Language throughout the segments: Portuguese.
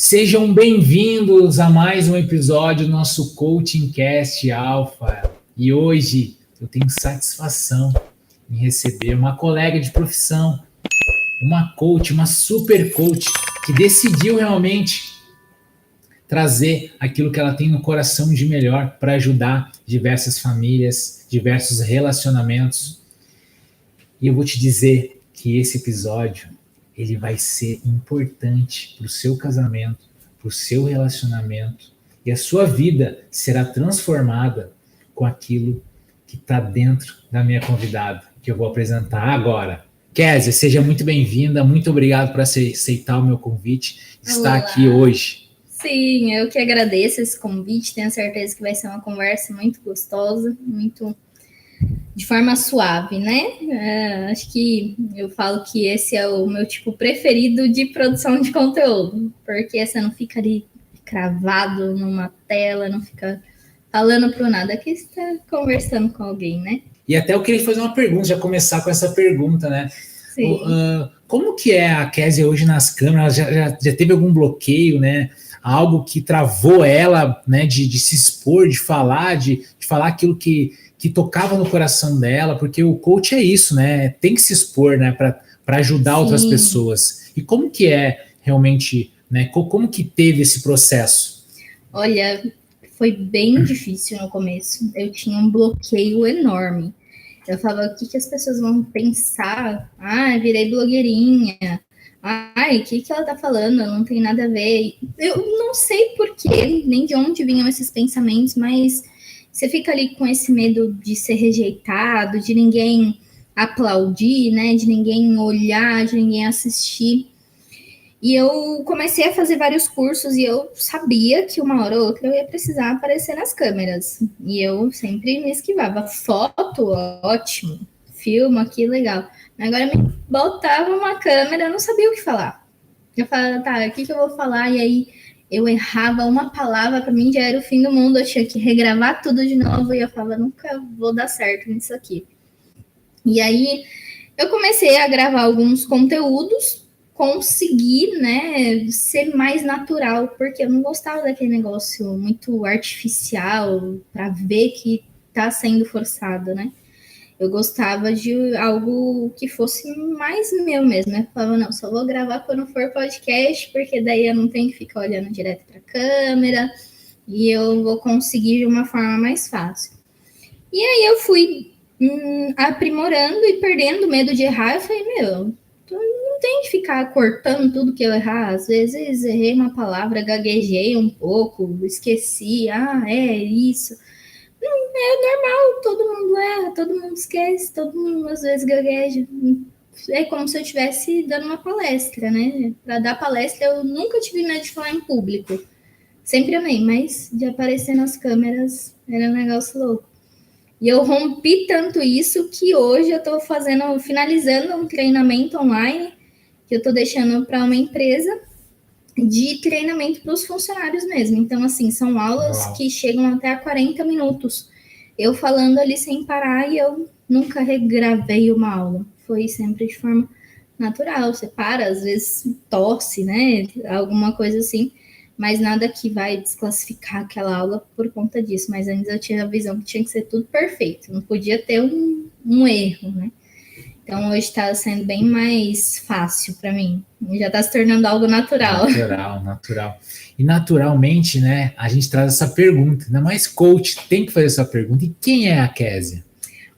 Sejam bem-vindos a mais um episódio do nosso Coaching Cast Alpha. E hoje eu tenho satisfação em receber uma colega de profissão, uma coach, uma super coach, que decidiu realmente trazer aquilo que ela tem no coração de melhor para ajudar diversas famílias, diversos relacionamentos. E eu vou te dizer que esse episódio ele vai ser importante para o seu casamento, para o seu relacionamento, e a sua vida será transformada com aquilo que está dentro da minha convidada, que eu vou apresentar agora. Kézia, seja muito bem-vinda, muito obrigado por aceitar o meu convite, estar aqui hoje. Sim, eu que agradeço esse convite, tenho certeza que vai ser uma conversa muito gostosa, muito de forma suave, né? Acho que eu falo que esse é o meu tipo preferido de produção de conteúdo, porque você não fica ali cravado numa tela, não fica falando pro nada, aqui você está conversando com alguém, né? E até eu queria fazer uma pergunta, já começar com essa pergunta, né? Sim. Como que é a Kézia hoje nas câmeras? Já teve algum bloqueio, né? Algo que travou ela, né? De se expor, de falar aquilo que tocava no coração dela, porque o coach é isso, né? Tem que se expor, né? Para ajudar outras pessoas. E como que é realmente, né? Como que teve esse processo? Olha, foi bem difícil no começo. Eu tinha um bloqueio enorme. Eu falava, o que as pessoas vão pensar? Ah, virei blogueirinha. Ai, o que ela tá falando? Não tem nada a ver. Eu não sei porquê, nem de onde vinham esses pensamentos, mas você fica ali com esse medo de ser rejeitado, de ninguém aplaudir, né? De ninguém olhar, de ninguém assistir. E eu comecei a fazer vários cursos e eu sabia que uma hora ou outra eu ia precisar aparecer nas câmeras. E eu sempre me esquivava. Foto, ótimo. Filma, que legal. Agora me botava uma câmera, eu não sabia o que falar. Eu falava, tá, o que eu vou falar? E aí eu errava uma palavra, para mim já era o fim do mundo. Eu tinha que regravar tudo de novo e eu falava, nunca vou dar certo nisso aqui. E aí eu comecei a gravar alguns conteúdos, conseguir, né, ser mais natural, porque eu não gostava daquele negócio muito artificial para ver que tá sendo forçado, né? Eu gostava de algo que fosse mais meu mesmo, né? Eu falava, não, só vou gravar quando for podcast, porque daí eu não tenho que ficar olhando direto para a câmera e eu vou conseguir de uma forma mais fácil. E aí eu fui aprimorando e perdendo medo de errar. Eu falei, meu, não tem que ficar cortando tudo que eu errar. Às vezes errei uma palavra, gaguejei um pouco, esqueci, é isso. Não, é normal, todo mundo erra, todo mundo esquece, todo mundo às vezes gagueja. É como se eu estivesse dando uma palestra, né? Para dar palestra, eu nunca tive medo de falar em público. Sempre amei, mas de aparecer nas câmeras era um negócio louco. E eu rompi tanto isso que hoje eu estou finalizando um treinamento online que eu estou deixando para uma empresa de treinamento para os funcionários mesmo. Então, assim, são aulas que chegam até a 40 minutos. Eu falando ali sem parar e eu nunca regravei uma aula. Foi sempre de forma natural. Você para, às vezes torce, né? Alguma coisa assim. Mas nada que vai desclassificar aquela aula por conta disso. Mas antes eu tinha a visão que tinha que ser tudo perfeito. Não podia ter um erro, né? Então hoje está sendo bem mais fácil para mim. Já está se tornando algo natural. Natural. E naturalmente, né, a gente traz essa pergunta. Ainda mais coach tem que fazer essa pergunta. E quem é a Kézia?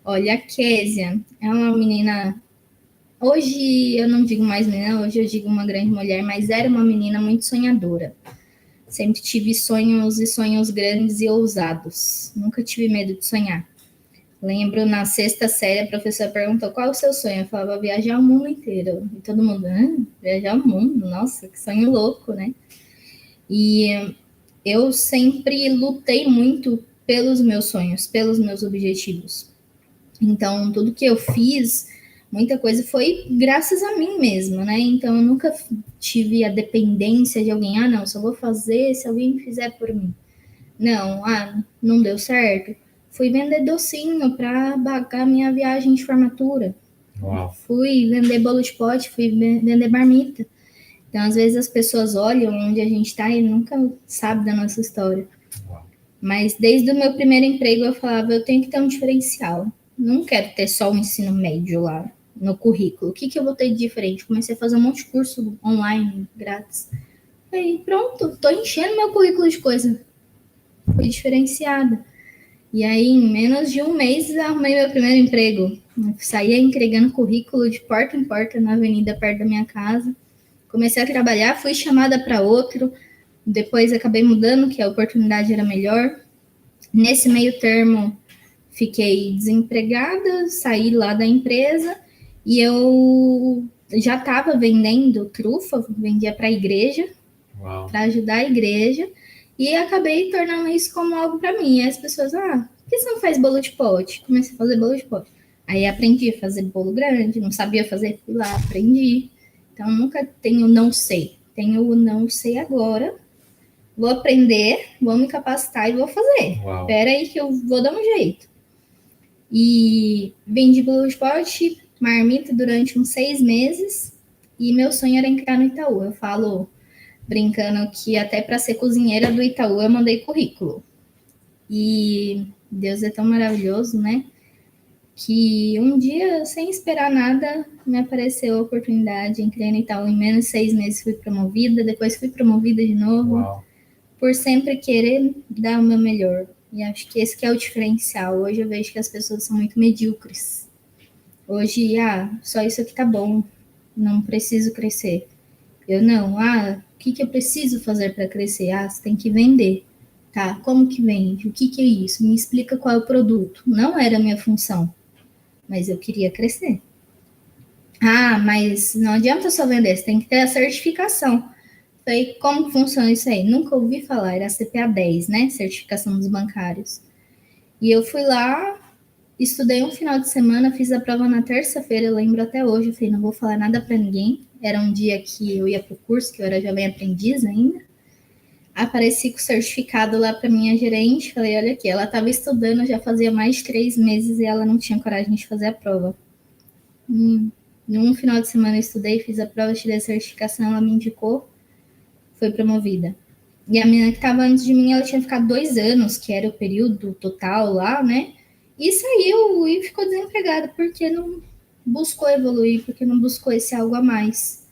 Olha, a Kézia é uma menina... Hoje eu não digo mais menina, hoje eu digo uma grande mulher, mas era uma menina muito sonhadora. Sempre tive sonhos e sonhos grandes e ousados. Nunca tive medo de sonhar. Lembro, na sexta série, a professora perguntou qual é o seu sonho. Eu falava, viajar o mundo inteiro. E todo mundo, viajar o mundo? Nossa, que sonho louco, né? E eu sempre lutei muito pelos meus sonhos, pelos meus objetivos. Então, tudo que eu fiz, muita coisa foi graças a mim mesma, né? Então, eu nunca tive a dependência de alguém. Não, só vou fazer se alguém fizer por mim. Não, não deu certo. Fui vender docinho para pagar minha viagem de formatura. Uau. Fui vender bolo de pote, fui vender marmita. Então, às vezes, as pessoas olham onde a gente está e nunca sabem da nossa história. Mas desde o meu primeiro emprego eu falava, eu tenho que ter um diferencial. Não quero ter só o ensino médio lá no currículo. O que eu vou ter de diferente? Comecei a fazer um monte de curso online, grátis. Aí, pronto, tô enchendo meu currículo de coisa. Fui diferenciada. E aí, em menos de um mês, arrumei meu primeiro emprego. Eu saía entregando currículo de porta em porta na avenida perto da minha casa. Comecei a trabalhar, fui chamada para outro. Depois acabei mudando, que a oportunidade era melhor. Nesse meio termo, fiquei desempregada, saí lá da empresa e eu já estava vendendo trufa, vendia para a igreja, para ajudar a igreja, e acabei tornando isso como algo para mim. E as pessoas, por que você não faz bolo de pote? Comecei a fazer bolo de pote. Aí aprendi a fazer bolo grande, não sabia fazer, fui lá, aprendi. Então nunca tenho não sei, tenho o não sei agora. Vou aprender, vou me capacitar e vou fazer. Espera aí que eu vou dar um jeito. E vendi bolo de pote, marmita durante uns 6 meses. E meu sonho era entrar no Itaú. Eu falo, brincando, que até para ser cozinheira do Itaú eu mandei currículo. E Deus é tão maravilhoso, né? Que um dia, sem esperar nada, me apareceu a oportunidade. Entrei no Itaú, em menos de 6 meses fui promovida. Depois fui promovida de novo. Por sempre querer dar o meu melhor. E acho que esse que é o diferencial. Hoje eu vejo que as pessoas são muito medíocres. Hoje, só isso aqui tá bom. Não preciso crescer. Eu não. O que eu preciso fazer para crescer? Você tem que vender. Tá, como que vende? O que é isso? Me explica qual é o produto. Não era a minha função, mas eu queria crescer. Mas não adianta só vender, você tem que ter a certificação. Falei, como funciona isso aí? Nunca ouvi falar, era a CPA 10, né? Certificação dos bancários. E eu fui lá, estudei um final de semana, fiz a prova na terça-feira, eu lembro até hoje. Eu falei, não vou falar nada para ninguém. Era um dia que eu ia pro curso, que eu era jovem aprendiz ainda. Apareci com o certificado lá para minha gerente. Falei, olha aqui, ela estava estudando já fazia mais de 3 meses e ela não tinha coragem de fazer a prova. Num final de semana eu estudei, fiz a prova, tirei a certificação, ela me indicou. Foi promovida. E a menina que estava antes de mim, ela tinha ficado 2 anos, que era o período total lá, né? E saiu e ficou desempregada, porque não buscou evoluir, porque não buscou esse algo a mais.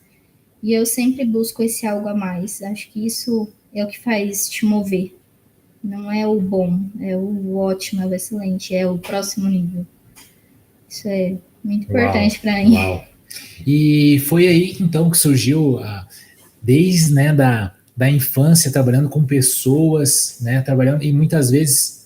E eu sempre busco esse algo a mais. Acho que isso é o que faz te mover. Não é o bom, é o ótimo, é o excelente, é o próximo nível. Isso é muito importante para mim. E foi aí, então, que surgiu desde, né, da infância, trabalhando com pessoas, né, trabalhando, e muitas vezes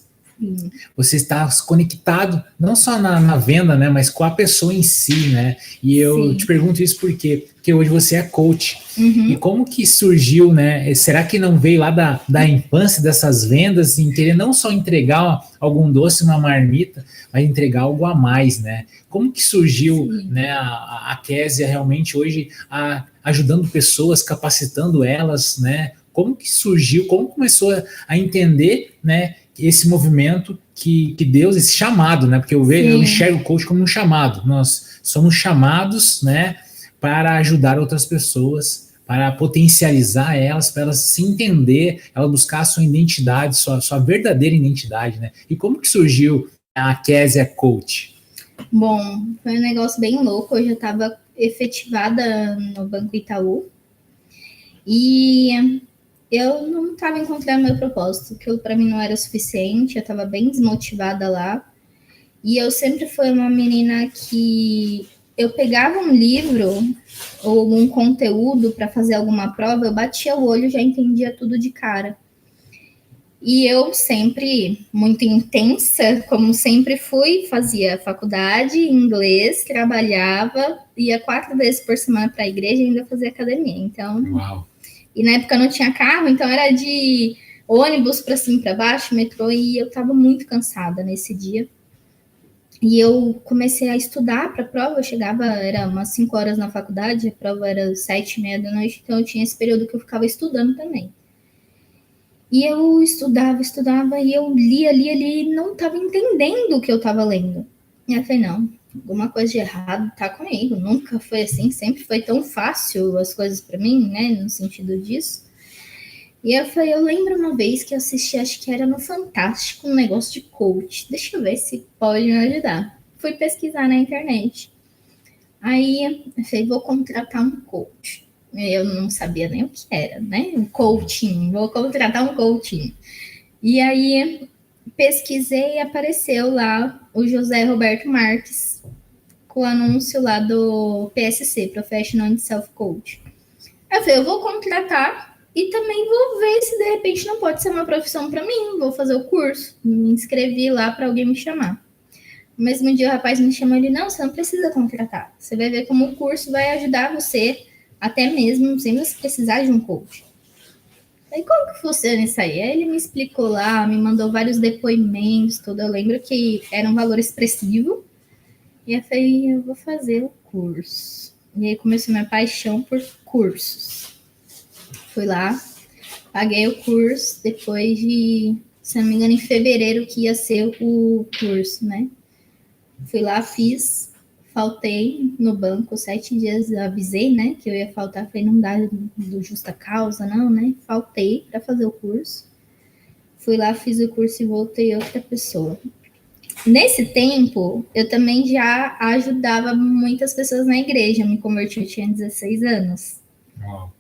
você está conectado, não só na venda, né, mas com a pessoa em si, né, e eu te pergunto isso porque hoje você é coach, e como que surgiu, né, será que não veio lá da infância, dessas vendas, em querer não só entregar algum doce, uma marmita, mas entregar algo a mais, né, como que surgiu, né, a Kézia realmente hoje ajudando pessoas, capacitando elas, né? Como que surgiu, como começou a entender, né, esse movimento que Deus, esse chamado, né? Porque eu enxergo o coach como um chamado. Nós somos chamados, né, para ajudar outras pessoas, para potencializar elas, para elas se entender, ela buscar a sua identidade, sua verdadeira identidade, né? E como que surgiu a Kézia Coach? Bom, foi um negócio bem louco. Eu já estava efetivada no Banco Itaú e eu não estava encontrando meu propósito, que para mim não era o suficiente. Eu estava bem desmotivada lá e eu sempre fui uma menina que eu pegava um livro ou um conteúdo para fazer alguma prova, eu batia o olho e já entendia tudo de cara. E eu sempre, muito intensa, como sempre fui, fazia faculdade, inglês, trabalhava, ia 4 vezes por semana para a igreja e ainda fazia academia. Então, e na época não tinha carro, então era de ônibus para cima e para baixo, metrô, e eu estava muito cansada nesse dia. E eu comecei a estudar para a prova, eu chegava, era umas 5 horas na faculdade, a prova era 7h30 da noite, então eu tinha esse período que eu ficava estudando também. E eu estudava, e eu lia, e não estava entendendo o que eu estava lendo. E eu falei, não, alguma coisa de errado tá comigo. Nunca foi assim, sempre foi tão fácil as coisas para mim, né? No sentido disso. E eu lembro uma vez que eu assisti, acho que era no Fantástico, um negócio de coach. Deixa eu ver se pode me ajudar. Fui pesquisar na internet. Aí eu falei, vou contratar um coach. Eu não sabia nem o que era, né? Um coaching, vou contratar um coaching. E aí pesquisei e apareceu lá o José Roberto Marques com o anúncio lá do PSC, Professional and Self Coach. Eu falei, eu vou contratar e também vou ver se de repente não pode ser uma profissão para mim. Vou fazer o curso. Me inscrevi lá para alguém me chamar. No mesmo dia o rapaz me chamou, ele, não, você não precisa contratar. Você vai ver como o curso vai ajudar você, até mesmo sem você precisar de um coach. Aí como que funciona isso aí? Aí ele me explicou lá, me mandou vários depoimentos, tudo. Eu lembro que era um valor expressivo. E eu falei, eu vou fazer o curso. E aí começou minha paixão por cursos. Fui lá, paguei o curso, depois de, se não me engano, em fevereiro que ia ser o curso, né? Fui lá, fiz, faltei no banco 7 dias, avisei, né, que eu ia faltar, falei, não dá do justa causa, não, né? Faltei para fazer o curso. Fui lá, fiz o curso e voltei outra pessoa. Nesse tempo, eu também já ajudava muitas pessoas na igreja. Eu me converti, eu tinha 16 anos. Uau.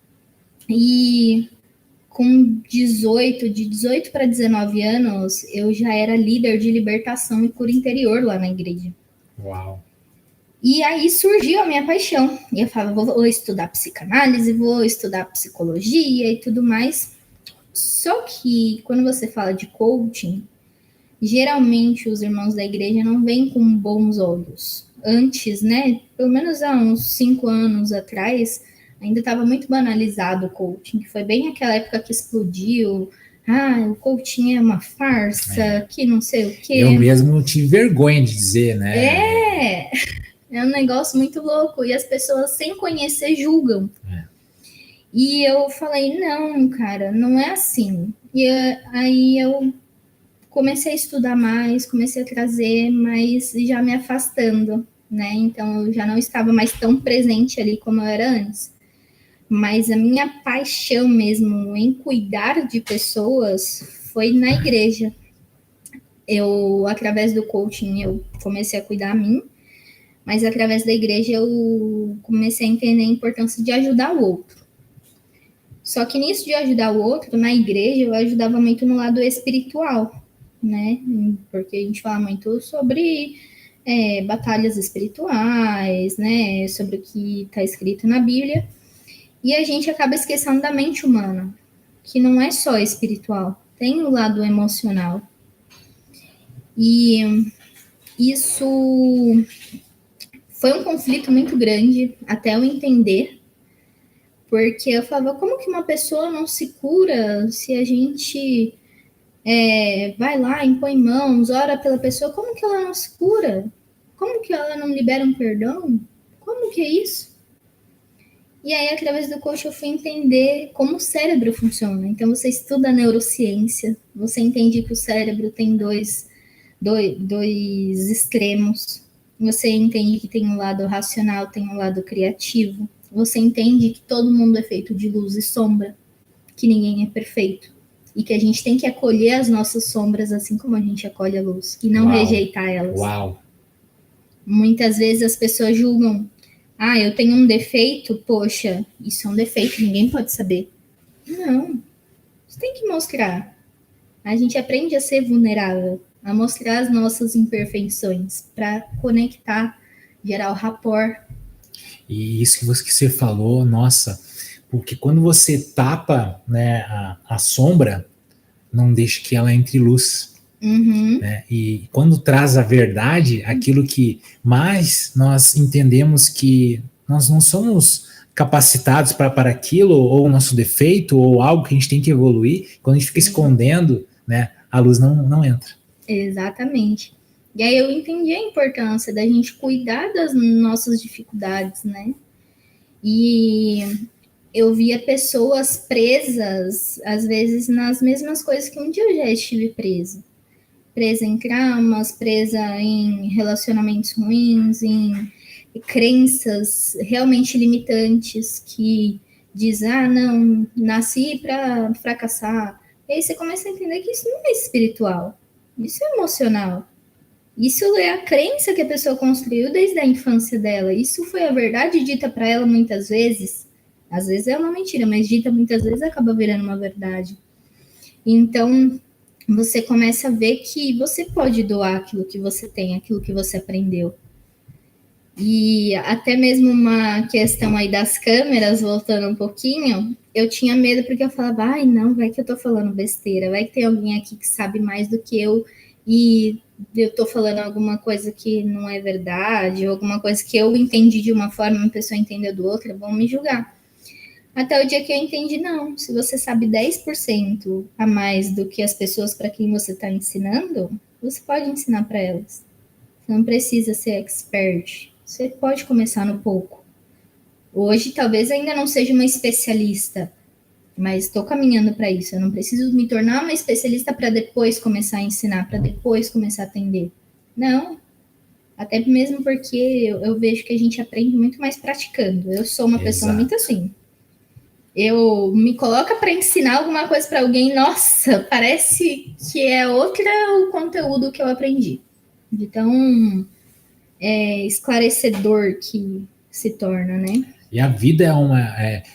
E com de 18 para 19 anos, eu já era líder de libertação e cura interior lá na igreja. Uau. E aí surgiu a minha paixão. E eu falava, vou estudar psicanálise, vou estudar psicologia e tudo mais. Só que quando você fala de coaching, geralmente os irmãos da igreja não veem com bons olhos. Antes, né, pelo menos há uns 5 anos atrás, ainda estava muito banalizado o coaching, que foi bem aquela época que explodiu. Ah, o coaching é uma farsa, que não sei o quê. Eu mesmo tive vergonha de dizer, né? É um negócio muito louco. E as pessoas, sem conhecer, julgam. E eu falei, não, cara, não é assim. E aí eu comecei a estudar mais, comecei a trazer, mas já me afastando, né? Então eu já não estava mais tão presente ali como eu era antes. Mas a minha paixão mesmo em cuidar de pessoas foi na igreja. Eu, através do coaching, eu comecei a cuidar a mim, mas através da igreja eu comecei a entender a importância de ajudar o outro. Só que nisso de ajudar o outro, na igreja, eu ajudava muito no lado espiritual, né? Porque a gente fala muito sobre batalhas espirituais, né? Sobre o que está escrito na Bíblia. E a gente acaba esquecendo da mente humana, que não é só espiritual, tem o lado emocional. E isso foi um conflito muito grande até eu entender, porque eu falava, como que uma pessoa não se cura se a gente vai lá, impõe mãos, ora pela pessoa, como que ela não se cura? Como que ela não libera um perdão? Como que é isso? E aí, através do coach, eu fui entender como o cérebro funciona. Então, você estuda a neurociência, você entende que o cérebro tem dois extremos. Você entende que tem um lado racional, tem um lado criativo. Você entende que todo mundo é feito de luz e sombra, que ninguém é perfeito. E que a gente tem que acolher as nossas sombras assim como a gente acolhe a luz. E não rejeitar elas. Uau. Muitas vezes as pessoas julgam. Ah, eu tenho um defeito, poxa, isso é um defeito, ninguém pode saber. Não, você tem que mostrar. A gente aprende a ser vulnerável, a mostrar as nossas imperfeições, para conectar, gerar o rapport. E isso que você falou, nossa, porque quando você tapa, né, a sombra, não deixa que ela entre luz. Uhum. Né? E quando traz a verdade, aquilo que mais nós entendemos que nós não somos capacitados para aquilo, ou o nosso defeito, ou algo que a gente tem que evoluir, quando a gente fica escondendo, né, a luz não entra. Exatamente. E aí eu entendi a importância da gente cuidar das nossas dificuldades, né? E eu via pessoas presas, às vezes, nas mesmas coisas que um dia eu já estive presa. presa em traumas, presa em relacionamentos ruins, em crenças realmente limitantes que diz, não, nasci para fracassar. E aí você começa a entender que isso não é espiritual, isso é emocional. Isso é a crença que a pessoa construiu desde a infância dela. Isso foi a verdade dita para ela muitas vezes. Às vezes é uma mentira, mas dita muitas vezes acaba virando uma verdade. Então, você começa a ver que você pode doar aquilo que você tem, aquilo que você aprendeu. E até mesmo uma questão aí das câmeras, voltando um pouquinho, eu tinha medo porque eu falava, não, vai que eu tô falando besteira, vai que tem alguém aqui que sabe mais do que eu e eu tô falando alguma coisa que não é verdade, ou alguma coisa que eu entendi de uma forma, uma pessoa entendeu do outra, vão me julgar. Até o dia que eu entendi, não, se você sabe 10% a mais do que as pessoas para quem você está ensinando, você pode ensinar para elas. Você não precisa ser expert, você pode começar no pouco. Hoje, talvez ainda não seja uma especialista, mas estou caminhando para isso. Eu não preciso me tornar uma especialista para depois começar a ensinar, para depois começar a atender. Não. Até mesmo porque eu vejo que a gente aprende muito mais praticando. Eu sou uma pessoa muito assim. Eu me coloco para ensinar alguma coisa para alguém, nossa, parece que é outro o conteúdo que eu aprendi. De tão esclarecedor que se torna, né? E a vida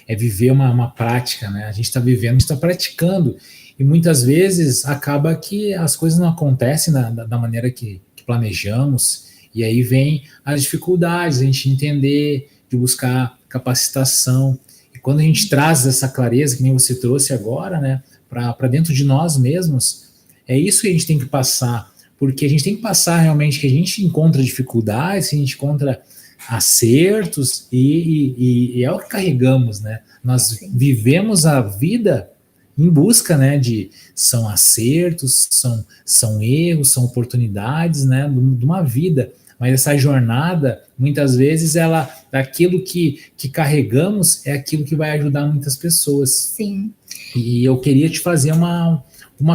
é viver uma prática, né? A gente está vivendo, a gente está praticando. E muitas vezes acaba que as coisas não acontecem da maneira que planejamos. E aí vem as dificuldades, a gente entender, de buscar capacitação. E quando a gente traz essa clareza, que nem você trouxe agora, né? Para dentro de nós mesmos, é isso que a gente tem que passar. Porque a gente tem que passar realmente que a gente encontra dificuldades, a gente encontra acertos e é o que carregamos, né? Nós Sim. vivemos a vida em busca, né, são acertos, são erros, são oportunidades, né, de uma vida. Mas essa jornada, muitas vezes, aquilo que carregamos é aquilo que vai ajudar muitas pessoas. Sim. E eu queria te fazer uma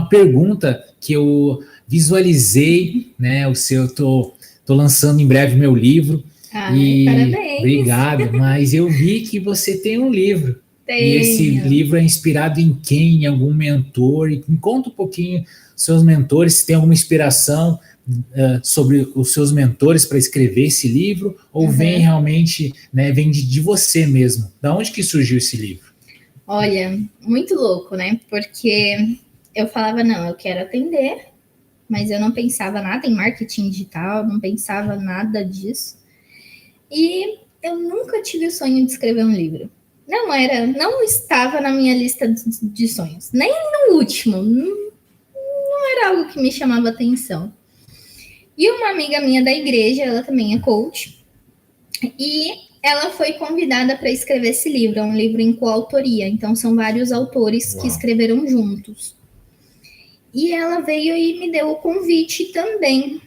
pergunta que eu visualizei, né? Eu tô lançando em breve meu livro. Parabéns! Obrigado, mas eu vi que você tem um livro. Tenho. E esse livro é inspirado em quem? Em algum mentor? E me conta um pouquinho seus mentores, se tem alguma inspiração sobre os seus mentores para escrever esse livro, ou vem realmente, né, vem de você mesmo? Da onde que surgiu esse livro? Olha, muito louco, né? Porque eu falava, não, eu quero atender, mas eu não pensava nada em marketing digital, não pensava nada disso. E eu nunca tive o sonho de escrever um livro. Não estava na minha lista de sonhos. Nem no último. Não era algo que me chamava atenção. E uma amiga minha da igreja, ela também é coach, e ela foi convidada para escrever esse livro. É um livro em coautoria, então são vários autores que escreveram juntos. E ela veio e me deu o convite também.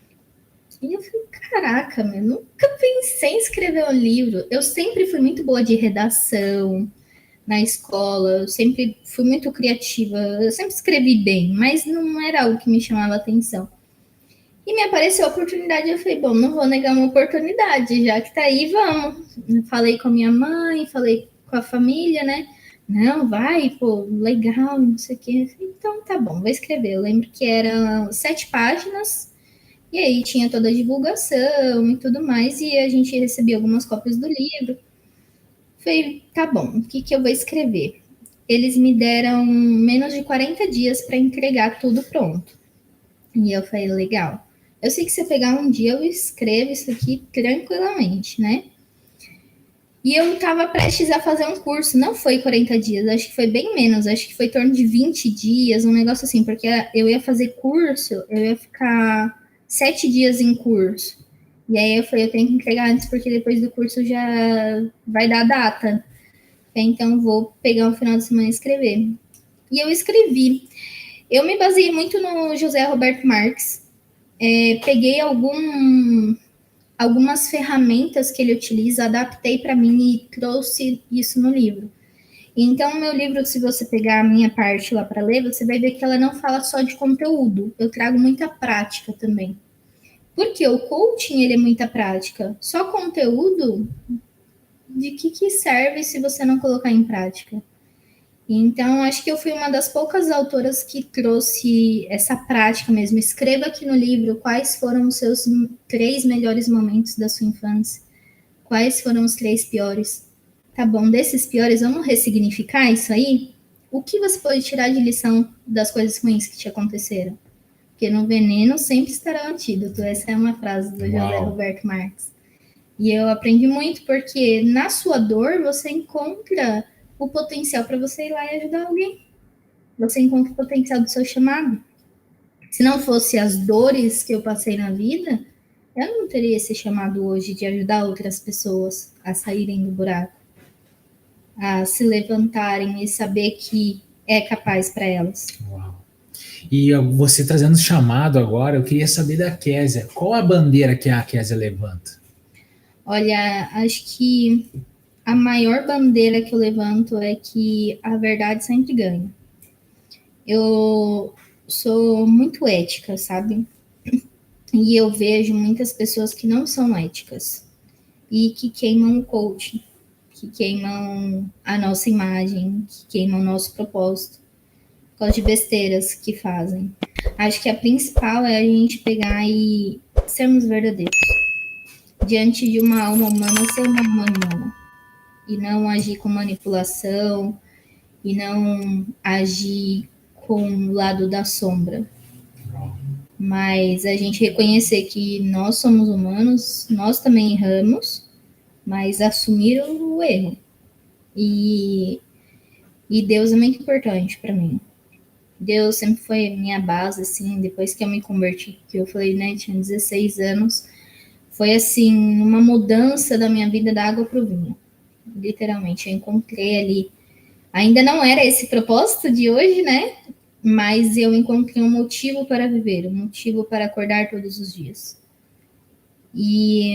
E eu falei, caraca, nunca pensei em escrever um livro. Eu sempre fui muito boa de redação na escola, eu sempre fui muito criativa, eu sempre escrevi bem, mas não era algo que me chamava atenção. E me apareceu a oportunidade, eu falei, bom, não vou negar uma oportunidade, já que tá aí, vamos. Falei com a minha mãe, falei com a família, né? Não, vai, pô, legal, não sei o quê. Então tá bom, vou escrever. Eu lembro que eram 7 páginas, e aí tinha toda a divulgação e tudo mais, e a gente recebia algumas cópias do livro. Falei, tá bom, o que eu vou escrever? Eles me deram menos de 40 dias para entregar tudo pronto. E eu falei, legal. Eu sei que se eu pegar um dia, eu escrevo isso aqui tranquilamente, né? E eu estava prestes a fazer um curso. Não foi 40 dias, acho que foi bem menos. Acho que foi em torno de 20 dias, um negócio assim. Porque eu ia fazer curso, eu ia ficar 7 dias em curso. E aí eu falei, eu tenho que entregar antes, porque depois do curso já vai dar data. Então vou pegar o final de semana e escrever. E eu escrevi. Eu me baseei muito no José Roberto Marques. Peguei algumas ferramentas que ele utiliza, adaptei para mim e trouxe isso no livro. Então, meu livro, se você pegar a minha parte lá para ler, você vai ver que ela não fala só de conteúdo. Eu trago muita prática também. Porque o coaching, ele é muita prática. Só conteúdo, de que serve se você não colocar em prática? Então, acho que eu fui uma das poucas autoras que trouxe essa prática mesmo. Escreva aqui no livro quais foram os seus 3 melhores momentos da sua infância. Quais foram os 3 piores? Tá bom, desses piores, vamos ressignificar isso aí? O que você pode tirar de lição das coisas ruins que te aconteceram? Porque no veneno sempre estará o antídoto. Essa é uma frase do José Roberto Marques. E eu aprendi muito porque na sua dor você encontra o potencial para você ir lá e ajudar alguém. Você encontra o potencial do seu chamado. Se não fosse as dores que eu passei na vida, eu não teria esse chamado hoje de ajudar outras pessoas a saírem do buraco, a se levantarem e saber que é capaz para elas. Uau. E você trazendo chamado agora, eu queria saber da Késia. Qual a bandeira que a Késia levanta? Olha, acho que a maior bandeira que eu levanto é que a verdade sempre ganha. Eu sou muito ética, sabe? E eu vejo muitas pessoas que não são éticas e que queimam o coaching, que queimam a nossa imagem, que queimam o nosso propósito, por causa de besteiras que fazem. Acho que a principal é a gente pegar e sermos verdadeiros. Diante de uma alma humana, ser uma alma humana. E não agir com manipulação, e não agir com o lado da sombra. Mas a gente reconhecer que nós somos humanos, nós também erramos, mas assumir o erro. E Deus é muito importante para mim. Deus sempre foi minha base, assim, depois que eu me converti, que eu falei, né, tinha 16 anos, foi assim, uma mudança da minha vida da água pro vinho. Literalmente, eu encontrei ali. Ainda não era esse propósito de hoje, né? Mas eu encontrei um motivo para viver, um motivo para acordar todos os dias. E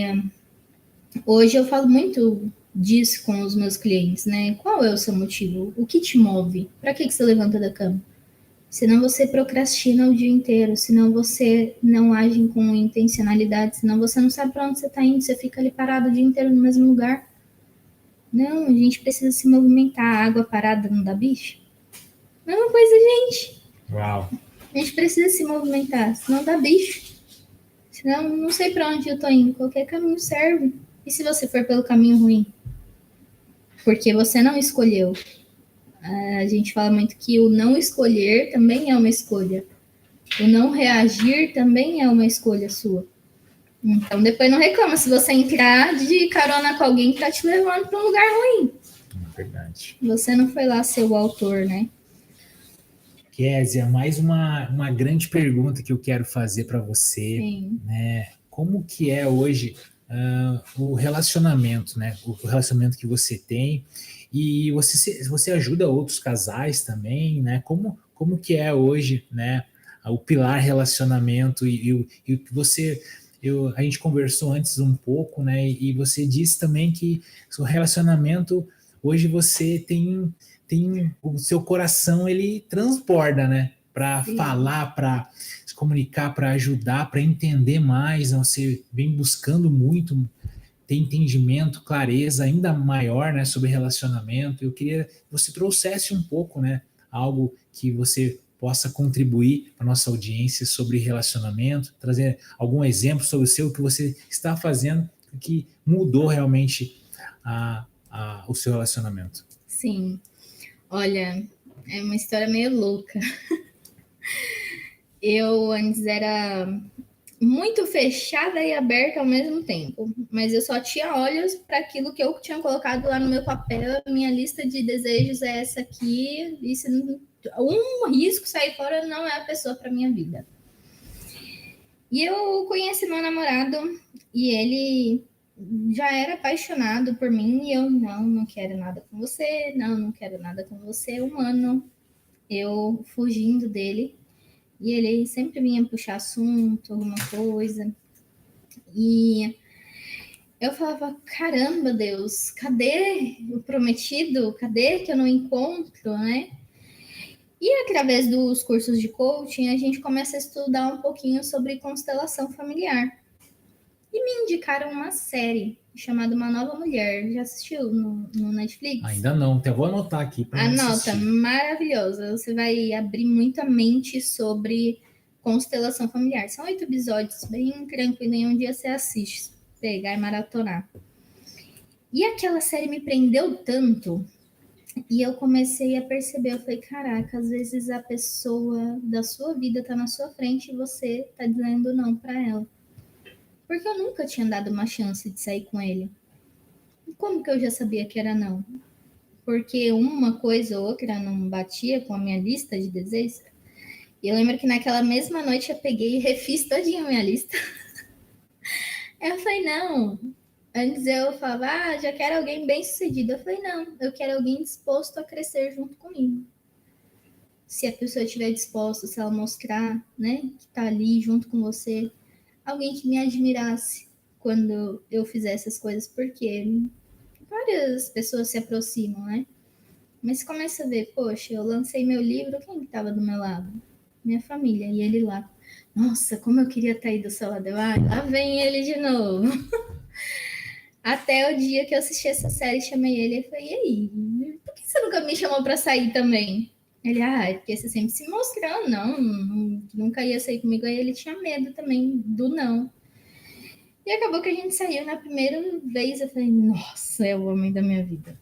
hoje eu falo muito disso com os meus clientes, né? Qual é o seu motivo? O que te move? Para que você levanta da cama? Senão você procrastina o dia inteiro, senão você não age com intencionalidade, senão você não sabe para onde você está indo, você fica ali parado o dia inteiro no mesmo lugar. Não, a gente precisa se movimentar, a água parada não dá bicho? Mesma coisa, gente. Uau. A gente precisa se movimentar, senão dá bicho. Senão, não sei para onde eu tô indo. Qualquer caminho serve. E se você for pelo caminho ruim? Porque você não escolheu. A gente fala muito que o não escolher também é uma escolha. O não reagir também é uma escolha sua. Então, depois não reclama se você entrar de carona com alguém que tá te levando para um lugar ruim. Verdade. Você não foi lá ser o autor, né? Késia, mais uma grande pergunta que eu quero fazer para você, Sim. né? Como que é hoje o relacionamento, né? O relacionamento que você tem e você ajuda outros casais também, né? Como que é hoje, né? O pilar relacionamento e o que você a gente conversou antes um pouco, né? E você disse também que o relacionamento hoje você tem o seu coração, ele transborda, né? Para falar, para se comunicar, para ajudar, para entender mais. Você vem buscando muito ter entendimento, clareza ainda maior, né, sobre relacionamento. Eu queria que você trouxesse um pouco, né, algo que você possa contribuir para nossa audiência sobre relacionamento, trazer algum exemplo sobre o seu que você está fazendo que mudou realmente o seu relacionamento. Sim. Olha, é uma história meio louca. Eu antes era muito fechada e aberta ao mesmo tempo, mas eu só tinha olhos para aquilo que eu tinha colocado lá no meu papel. Minha lista de desejos é essa aqui, e se um risco sair fora, não é a pessoa para minha vida. E eu conheci meu namorado e ele já era apaixonado por mim e eu não quero nada com você, não quero nada com você. Um ano eu fugindo dele e ele sempre vinha puxar assunto, alguma coisa. E eu falava, caramba, Deus, cadê o prometido? Cadê que eu não encontro, né? E através dos cursos de coaching, a gente começa a estudar um pouquinho sobre constelação familiar. E me indicaram uma série chamada Uma Nova Mulher. Já assistiu no Netflix? Ainda não, até vou anotar aqui para me Anota, assistir. maravilhosa. Você vai abrir muito a mente sobre constelação familiar. São 8 episódios, bem tranquilo. Em um dia você assiste, pegar e maratonar. E aquela série me prendeu tanto. E eu comecei a perceber, eu falei, caraca, às vezes a pessoa da sua vida tá na sua frente e você tá dizendo não para ela. Porque eu nunca tinha dado uma chance de sair com ele. E como que eu já sabia que era não? Porque uma coisa ou outra não batia com a minha lista de desejos. E eu lembro que naquela mesma noite eu peguei e refiz todinha a minha lista. Eu falei, não. Antes eu falava, já quero alguém bem sucedido. Eu falei, não, eu quero alguém disposto a crescer junto comigo. Se a pessoa estiver disposta, se ela mostrar, né, que tá ali junto com você, alguém que me admirasse quando eu fizesse as coisas, porque várias pessoas se aproximam, né? Mas começa a ver, poxa, eu lancei meu livro, quem estava do meu lado? Minha família, e ele lá. Nossa, como eu queria estar aí do seu lado. Lá vem ele de novo. Até o dia que eu assisti essa série, chamei ele e falei, e aí, por que você nunca me chamou para sair também? Ele, é porque você sempre se mostrou, nunca ia sair comigo. Aí ele tinha medo também do não. E acabou que a gente saiu na primeira vez. Eu falei, nossa, é o homem da minha vida.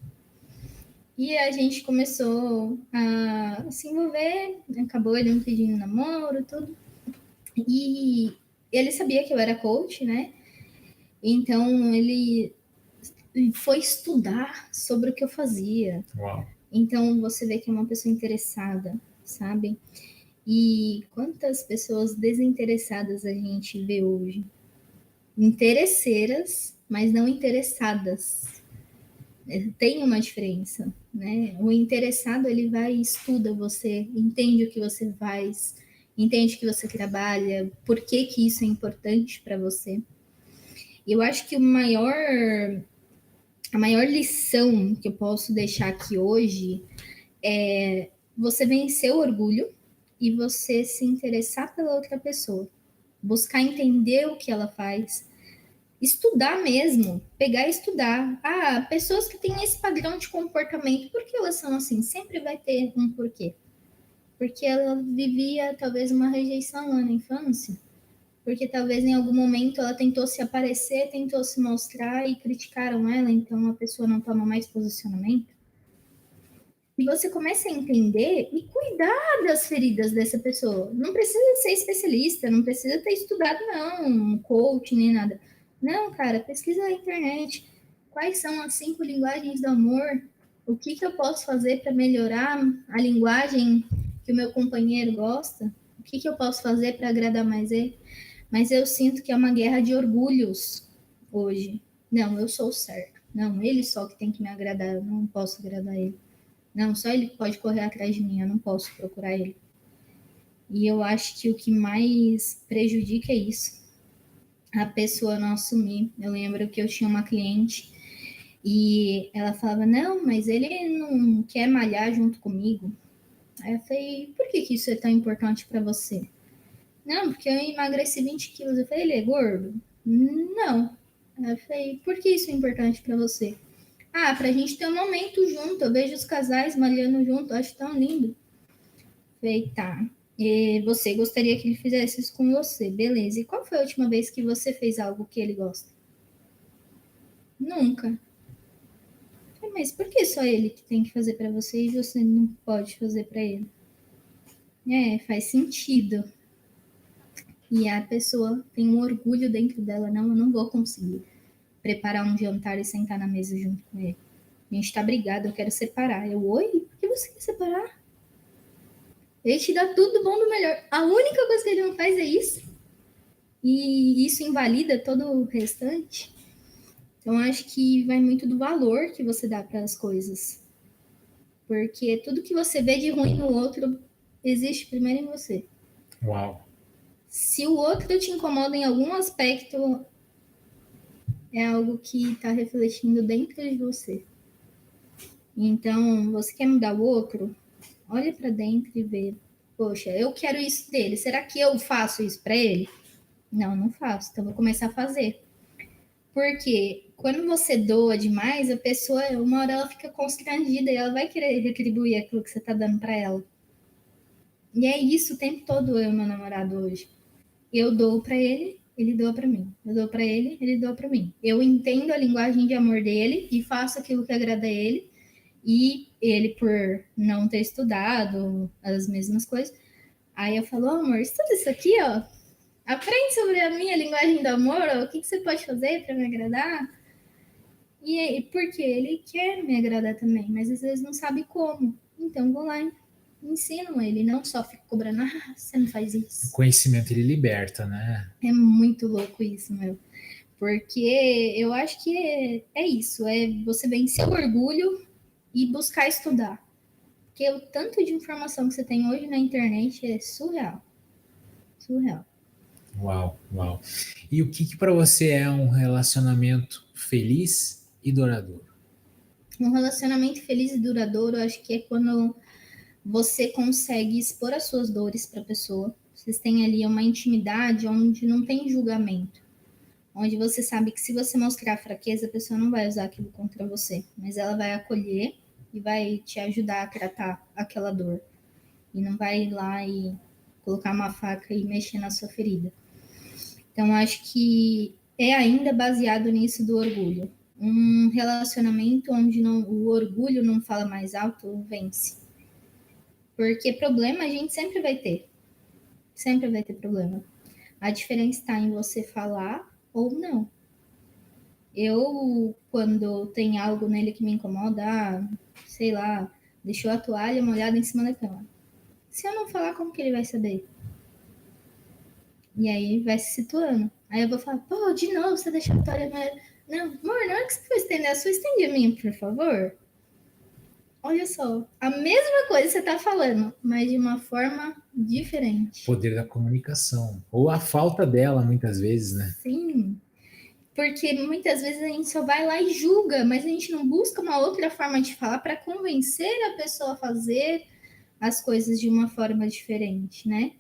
E a gente começou a se envolver, acabou ele me pedindo namoro, tudo. E ele sabia que eu era coach, né? Então ele foi estudar sobre o que eu fazia. Uau. Então você vê que é uma pessoa interessada, sabe? E quantas pessoas desinteressadas a gente vê hoje? Interesseiras, mas não interessadas. Tem uma diferença, né? O interessado, ele vai e estuda você, entende o que você faz, entende que você trabalha, por que que isso é importante para você. E eu acho que a maior lição que eu posso deixar aqui hoje é você vencer o orgulho e você se interessar pela outra pessoa, buscar entender o que ela faz, estudar mesmo, pegar e estudar. Pessoas que têm esse padrão de comportamento, por que elas são assim? Sempre vai ter um porquê. Porque ela vivia talvez uma rejeição lá na infância, porque talvez em algum momento ela tentou se aparecer, tentou se mostrar e criticaram ela, então a pessoa não toma mais posicionamento. E você começa a entender e cuidar das feridas dessa pessoa. Não precisa ser especialista, não precisa ter estudado, não, coach nem nada. Não, cara, pesquisa na internet. Quais são as 5 linguagens do amor? O que, que eu posso fazer para melhorar a linguagem que o meu companheiro gosta? O que, que eu posso fazer para agradar mais ele? Mas eu sinto que é uma guerra de orgulhos hoje. Não, eu sou certo. Não, ele só que tem que me agradar, eu não posso agradar ele. Não, só ele pode correr atrás de mim, eu não posso procurar ele. E eu acho que o que mais prejudica é isso. A pessoa não assumir. Eu lembro que eu tinha uma cliente e ela falava, não, mas ele não quer malhar junto comigo. Aí eu falei, por que isso é tão importante para você? Não, porque eu emagreci 20 quilos. Eu falei, ele é gordo? Não. Aí eu falei, por que isso é importante para você? Pra gente ter um momento junto. Eu vejo os casais malhando junto, eu acho tão lindo. Falei, tá. E você gostaria que ele fizesse isso com você? Beleza. E qual foi a última vez que você fez algo que ele gosta? Nunca. Falei, mas por que só ele que tem que fazer para você e você não pode fazer para ele? Faz sentido. E a pessoa tem um orgulho dentro dela, não, eu não vou conseguir preparar um jantar e sentar na mesa junto com ele. A gente tá brigado, eu quero separar. Eu, oi? Por que você quer separar? Ele te dá tudo do bom do melhor. A única coisa que ele não faz é isso. E isso invalida todo o restante. Então, acho que vai muito do valor que você dá para as coisas. Porque tudo que você vê de ruim no outro existe primeiro em você. Uau. Se o outro te incomoda em algum aspecto, é algo que está refletindo dentro de você. Então, você quer mudar o outro? Olha para dentro e vê. Poxa, eu quero isso dele. Será que eu faço isso para ele? Não, não faço. Então, vou começar a fazer. Porque quando você doa demais, a pessoa, uma hora ela fica constrangida e ela vai querer retribuir aquilo que você está dando para ela. E é isso o tempo todo eu e meu namorado hoje. Eu dou para ele, ele doa para mim. Eu dou para ele, ele doa para mim. Eu entendo a linguagem de amor dele e faço aquilo que agrada a ele. E ele, por não ter estudado as mesmas coisas, aí eu falo, oh, amor, estuda isso aqui, ó. Aprende sobre a minha linguagem do amor, ó. O que você pode fazer para me agradar? E porque ele quer me agradar também, mas às vezes não sabe como. Então vou lá e ensino ele, não só fico cobrando, você não faz O isso. conhecimento ele liberta, né? É muito louco isso, meu. Porque eu acho que é isso, é você vencer o orgulho e buscar estudar. Porque o tanto de informação que você tem hoje na internet é surreal. Surreal. Uau, uau. E o que para você é um relacionamento feliz e duradouro? Um relacionamento feliz e duradouro, eu acho que é quando você consegue expor as suas dores para a pessoa. Vocês têm ali uma intimidade onde não tem julgamento. Onde você sabe que se você mostrar fraqueza, a pessoa não vai usar aquilo contra você. Mas ela vai acolher e vai te ajudar a tratar aquela dor. E não vai ir lá e colocar uma faca e mexer na sua ferida. Então, acho que é ainda baseado nisso do orgulho. Um relacionamento onde o orgulho não fala mais alto vence. Porque problema a gente sempre vai ter. Sempre vai ter problema. A diferença está em você falar ou não. Eu, quando tem algo nele que me incomoda, sei lá, deixou a toalha molhada em cima da cama. Se eu não falar, como que ele vai saber? E aí vai se situando. Aí eu vou falar, pô, de novo você deixou a toalha molhada. Não, amor, na hora que você for estender a sua, estende a minha, por favor. Olha só, a mesma coisa você tá falando, mas de uma forma diferente. Poder da comunicação. Ou a falta dela, muitas vezes, né? Sim, porque muitas vezes a gente só vai lá e julga, mas a gente não busca uma outra forma de falar para convencer a pessoa a fazer as coisas de uma forma diferente, né?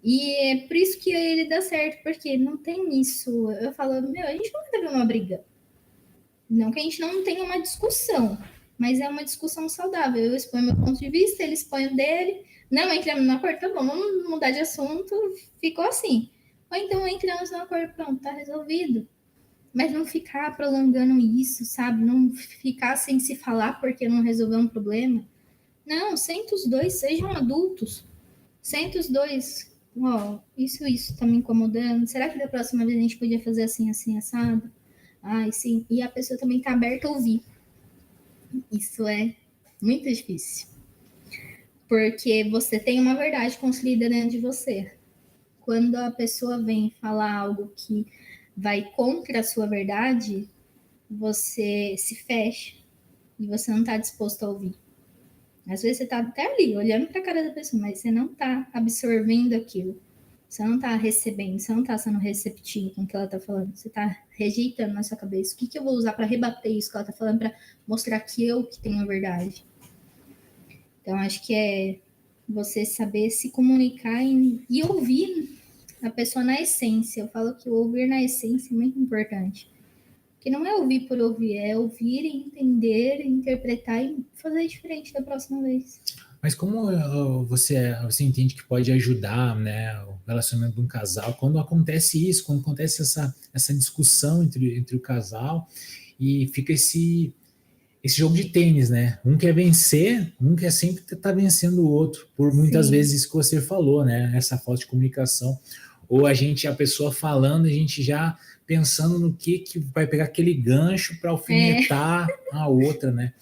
E é por isso que ele dá certo, porque não tem isso. Eu falo, meu, a gente não vai ter uma briga. Não que a gente não tenha uma discussão, mas é uma discussão saudável. Eu exponho meu ponto de vista, ele expõe o dele. Não entramos no acordo, tá bom, vamos mudar de assunto, ficou assim. Ou então entramos no acordo, pronto, tá resolvido. Mas não ficar prolongando isso, sabe? Não ficar sem se falar porque não resolveu um problema. Não, senta os dois, sejam adultos. Senta os dois. Ó, isso tá me incomodando. Será que da próxima vez a gente podia fazer assim, assim, assado? Ai, sim. E a pessoa também tá aberta a ouvir. Isso é muito difícil. Porque você tem uma verdade construída dentro de você. Quando a pessoa vem falar algo que vai contra a sua verdade, você se fecha e você não está disposto a ouvir. Às vezes você está até ali, olhando para a cara da pessoa, mas você não está absorvendo aquilo. Você não está recebendo, você não está sendo receptivo com o que ela está falando. Você está rejeitando na sua cabeça. O que eu vou usar para rebater isso que ela está falando, para mostrar que eu que tenho a verdade? Então, acho que é você saber se comunicar e ouvir a pessoa na essência. Eu falo que o ouvir na essência é muito importante. Que não é ouvir por ouvir, é ouvir, entender, interpretar e fazer diferente da próxima vez. Mas como você entende que pode ajudar, né, o relacionamento de um casal quando acontece isso, quando acontece essa discussão entre o casal e fica esse jogo de tênis, né? Um quer vencer, um quer sempre estar vencendo o outro, por muitas Sim. vezes isso que você falou, né? Essa falta de comunicação. Ou a pessoa falando, a gente já pensando no que vai pegar aquele gancho para alfinetar a outra, né?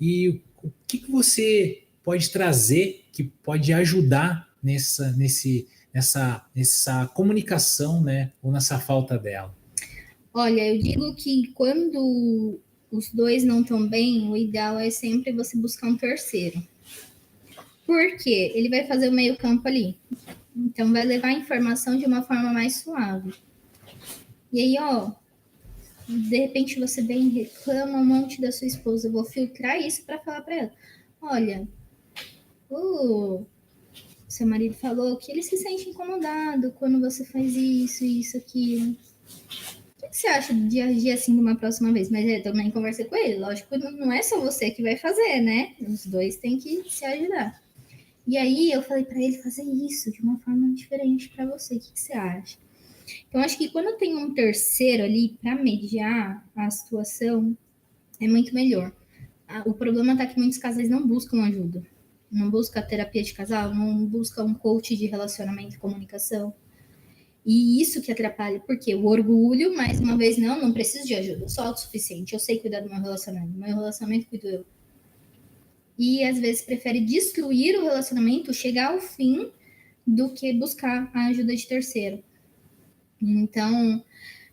E o que você pode trazer que pode ajudar nessa comunicação, né? Ou nessa falta dela? Olha, eu digo que quando os dois não estão bem, o ideal é sempre você buscar um terceiro. Por quê? Ele vai fazer o meio campo ali. Então vai levar a informação de uma forma mais suave. E aí, ó, De repente você vem e reclama um monte da sua esposa. Eu vou filtrar isso para falar para ela: olha, o seu marido falou que ele se sente incomodado quando você faz isso, aquilo. O que você acha de agir assim de uma próxima vez? Mas eu também conversei com ele. Lógico que não é só você que vai fazer, né? Os dois têm que se ajudar. E aí eu falei para ele fazer isso de uma forma diferente para você. O que você acha? Então, acho que quando tem um terceiro ali para mediar a situação, é muito melhor. O problema está que muitos casais não buscam ajuda. Não busca terapia de casal, não busca um coach de relacionamento e comunicação. E isso que atrapalha, porque o orgulho, mais uma vez, não preciso de ajuda, eu sou autossuficiente, eu sei cuidar do meu relacionamento cuido eu. E às vezes prefere destruir o relacionamento, chegar ao fim, do que buscar a ajuda de terceiro. Então,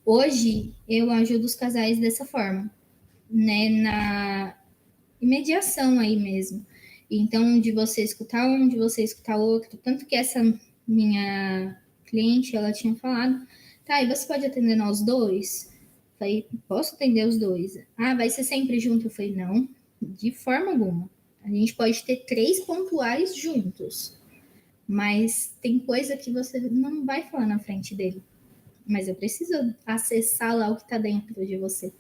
hoje eu ajudo os casais dessa forma, né, na mediação aí mesmo. Então, de você escutar um, de você escutar outro, tanto que essa minha cliente, ela tinha falado, tá, e você pode atender nós dois? Falei, posso atender os dois. Ah, vai ser sempre junto? Eu falei, não, de forma alguma. A gente pode ter 3 pontuais juntos, mas tem coisa que você não vai falar na frente dele. Mas eu preciso acessar lá o que está dentro de você.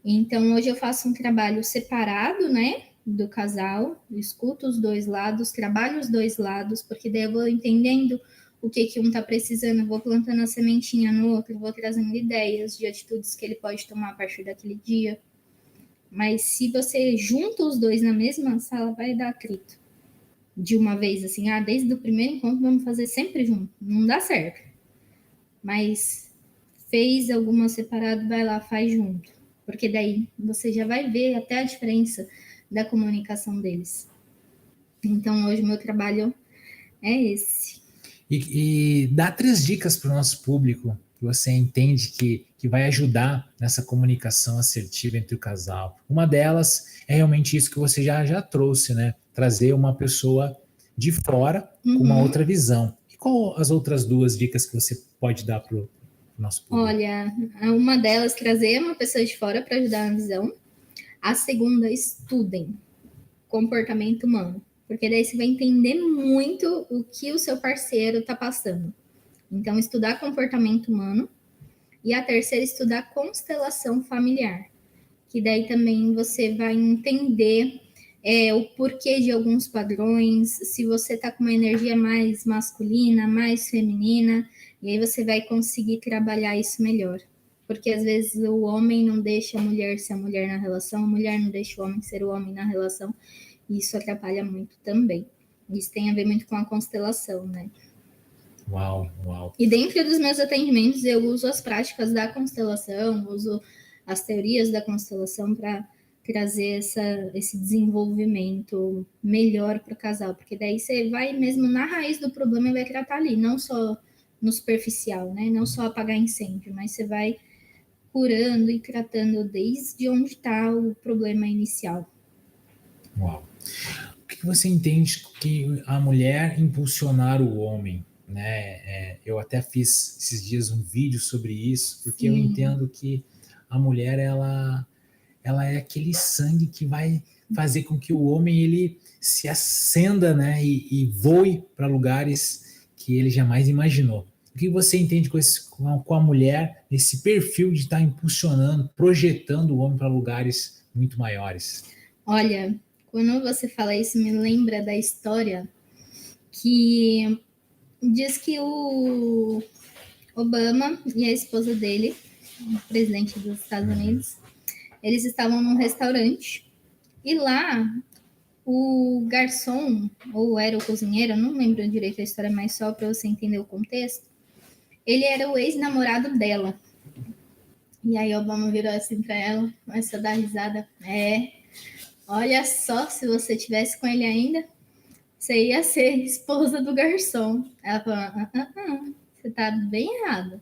Então, hoje eu faço um trabalho separado, né, do casal, escuto os dois lados, trabalho os dois lados, porque daí eu vou entendendo o que um está precisando, vou plantando a sementinha no outro, vou trazendo ideias de atitudes que ele pode tomar a partir daquele dia. Mas se você junta os dois na mesma sala, vai dar atrito. De uma vez, assim, desde o primeiro encontro vamos fazer sempre junto. Não dá certo. Mas fez alguma separado, vai lá, faz junto. Porque daí você já vai ver até a diferença da comunicação deles. Então, hoje o meu trabalho é esse. E dá 3 dicas para o nosso público que você entende que vai ajudar nessa comunicação assertiva entre o casal. Uma delas é realmente isso que você já trouxe, né? Trazer uma pessoa de fora com uma outra visão. E qual as outras 2 dicas que você pode dar para o nosso público? Olha, uma delas, trazer uma pessoa de fora para ajudar na visão. A segunda, estudem comportamento humano. Porque daí você vai entender muito o que o seu parceiro está passando. Então, estudar comportamento humano. E a terceira, estudar constelação familiar. Que daí também você vai entender o porquê de alguns padrões, se você está com uma energia mais masculina, mais feminina, e aí você vai conseguir trabalhar isso melhor. Porque às vezes o homem não deixa a mulher ser a mulher na relação, a mulher não deixa o homem ser o homem na relação, e isso atrapalha muito também. Isso tem a ver muito com a constelação, né? Uau, uau. E dentro dos meus atendimentos eu uso as práticas da constelação, uso as teorias da constelação para trazer esse desenvolvimento melhor para o casal, porque daí você vai mesmo na raiz do problema e vai tratar ali, não só no superficial, né? Não só apagar incêndio, mas você vai curando e tratando desde onde está o problema inicial. Uau. O que você entende que a mulher impulsionar o homem? Né? Eu até fiz esses dias um vídeo sobre isso, porque eu entendo que a mulher ela é aquele sangue que vai fazer com que o homem ele se acenda, né, e voe para lugares que ele jamais imaginou. O que você entende com a mulher, esse perfil de estar impulsionando, projetando o homem para lugares muito maiores? Olha, quando você fala isso, me lembra da história que diz que o Obama e a esposa dele, o presidente dos Estados Unidos, eles estavam num restaurante e lá o garçom, ou era o cozinheiro, não lembro direito a história, mas só para você entender o contexto, ele era o ex-namorado dela. E aí Obama virou assim para ela, começou a dar risada. Olha só, se você tivesse com ele ainda, você ia ser esposa do garçom. Ela falou, você tá bem errado.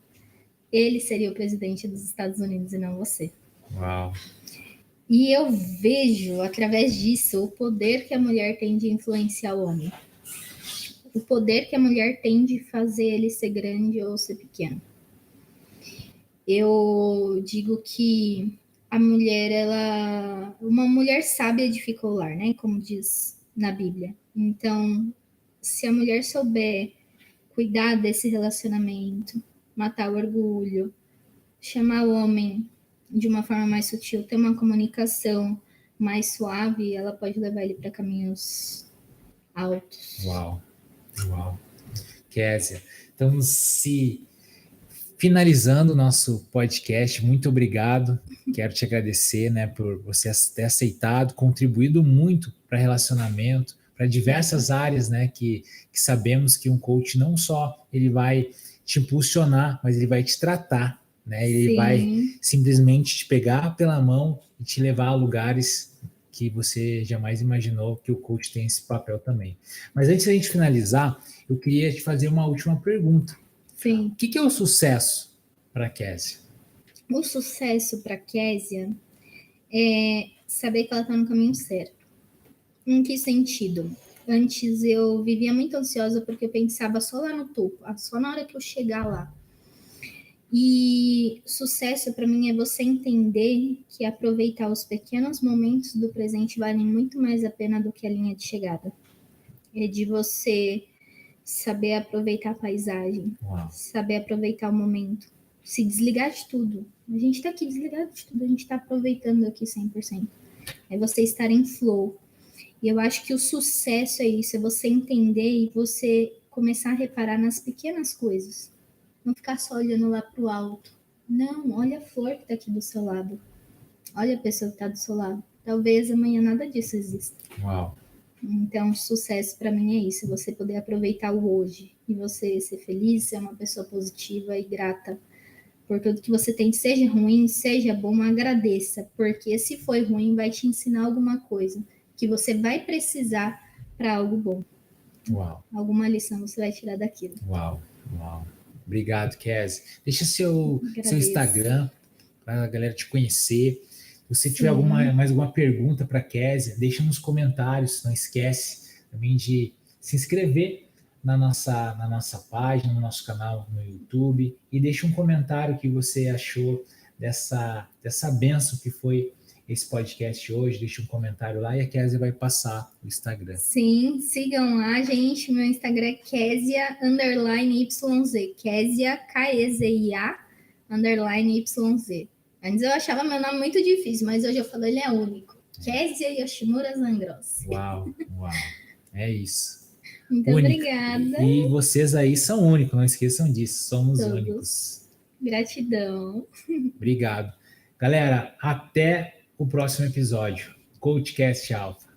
Ele seria o presidente dos Estados Unidos e não você. Uau. E eu vejo, através disso, o poder que a mulher tem de influenciar o homem. O poder que a mulher tem de fazer ele ser grande ou ser pequeno. Eu digo que a mulher, uma mulher sábia edifica o lar, né? Como diz na Bíblia. Então, se a mulher souber cuidar desse relacionamento, matar o orgulho, chamar o homem de uma forma mais sutil, ter uma comunicação mais suave, ela pode levar ele para caminhos altos. Uau. Kézia, então, finalizando o nosso podcast, muito obrigado. Quero te agradecer, né, por você ter aceitado, contribuído muito para relacionamento, para diversas áreas, né, que sabemos que um coach não só ele vai te impulsionar, mas ele vai te tratar, né? Ele Sim. vai simplesmente te pegar pela mão e te levar a lugares que você jamais imaginou que o coach tem esse papel também. Mas antes da gente finalizar, eu queria te fazer uma última pergunta. Sim. O que é o sucesso para a Kézia? O sucesso para a Kézia é saber que ela está no caminho certo. Em que sentido? Antes eu vivia muito ansiosa porque eu pensava só lá no topo, só na hora que eu chegar lá. E sucesso para mim é você entender que aproveitar os pequenos momentos do presente valem muito mais a pena do que a linha de chegada. É de você saber aproveitar a paisagem, saber aproveitar o momento, se desligar de tudo. A gente está aqui desligado de tudo, a gente está aproveitando aqui 100%. É você estar em flow. E eu acho que o sucesso é isso, é você entender e você começar a reparar nas pequenas coisas. Não ficar só olhando lá para o alto. Não, olha a flor que está aqui do seu lado. Olha a pessoa que está do seu lado. Talvez amanhã nada disso exista. Uau. Então, sucesso para mim é isso, você poder aproveitar o hoje e você ser feliz, ser uma pessoa positiva e grata por tudo que você tem, seja ruim, seja bom, agradeça, porque se foi ruim, vai te ensinar alguma coisa que você vai precisar para algo bom. Uau. Alguma lição você vai tirar daquilo. Uau. Obrigado, Kézia. Deixa seu Instagram para a galera te conhecer. Se você tiver mais alguma pergunta para a Kézia, deixa nos comentários. Não esquece também de se inscrever na nossa página, no nosso canal no YouTube, e deixa um comentário que você achou dessa bênção que foi esse podcast hoje. Deixa um comentário lá e a Kézia vai passar o Instagram. Sim, sigam lá, gente. Meu Instagram é Kézia_YZ. Kézia, K-E-Z-I-A _YZ. Antes eu achava meu nome muito difícil, mas hoje eu falo ele é único. Kézia Yoshimura Zangrossi. Uau. É isso. Muito obrigada. E vocês aí são únicos, não esqueçam disso. Somos todos únicos. Gratidão. Obrigado. Galera, até o próximo episódio. CoachCast Alpha.